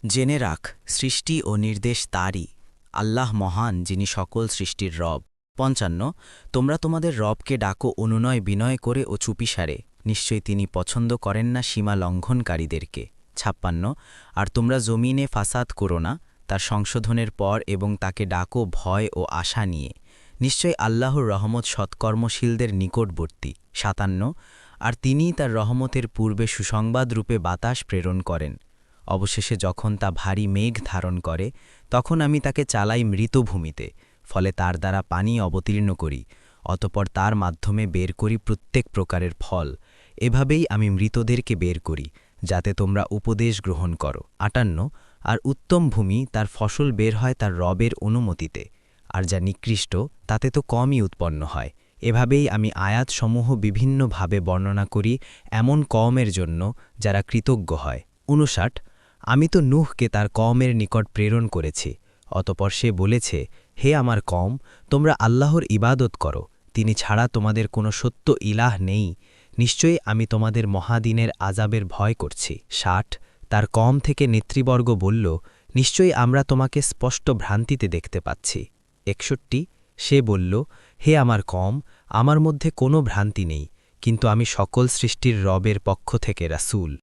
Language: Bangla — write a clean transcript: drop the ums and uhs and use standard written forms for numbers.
জেনে রাখ, সৃষ্টি ও নির্দেশ তারই। আল্লাহ মহান, যিনি সকল সৃষ্টির রব। ৫৫ তোমরা তোমাদের রবকে ডাকো অনুনয় বিনয় করে ও চুপিসারে, নিশ্চয়ই তিনি পছন্দ করেন না সীমা লঙ্ঘনকারীদেরকে। ৫৬ আর তোমরা জমিনে ফাসাদ করো না, তার সংশোধনের পর, এবং তাকে ডাকো ভয় ও আশা নিয়ে। নিশ্চয় আল্লাহর রহমত সৎকর্মশীলদের নিকটবর্তী। ৫৭ আর তিনিই তার রহমতের পূর্বে সুসংবাদরূপে বাতাস প্রেরণ করেন। অবশেষে যখন তা ভারী মেঘ ধারণ করে, তখন আমি তাকে চালাই মৃতভূমিতে, ফলে তার দ্বারা পানি অবতীর্ণ করি, অতপর তার মাধ্যমে বের করি প্রত্যেক প্রকারের ফল। এভাবেই আমি মৃতদেরকে বের করি, যাতে তোমরা উপদেশ গ্রহণ করো। ৫৮ আর উত্তম ভূমি তার ফসল বের হয় তার রবের অনুমতিতে, আর যা নিকৃষ্ট তাতে তো কমই উৎপন্ন হয়। এভাবেই আমি আয়াতসমূহ বিভিন্নভাবে বর্ণনা করি এমন কওমের জন্য যারা কৃতজ্ঞ হয়। ৫৯ আমি তো নূহকে তার কওমের নিকট প্রেরণ করেছি, অতপর সে বলেছে, হে আমার কওম, তোমরা আল্লাহর ইবাদত করো, তিনি ছাড়া তোমাদের কোনো সত্য ইলাহ নেই। নিশ্চয়ই আমি তোমাদের মহাদিনের আযাবের ভয় করছি। ৬০ তার কওম থেকে নেতৃবর্গ বলল, নিশ্চয়ই আমরা তোমাকে স্পষ্ট ভ্রান্তিতে দেখতে পাচ্ছি। ৬১ সে বলল, হে আমার কওম, আমার মধ্যে কোনো ভ্রান্তি নেই, কিন্তু আমি সকল সৃষ্টির রবের পক্ষ থেকে রাসূল।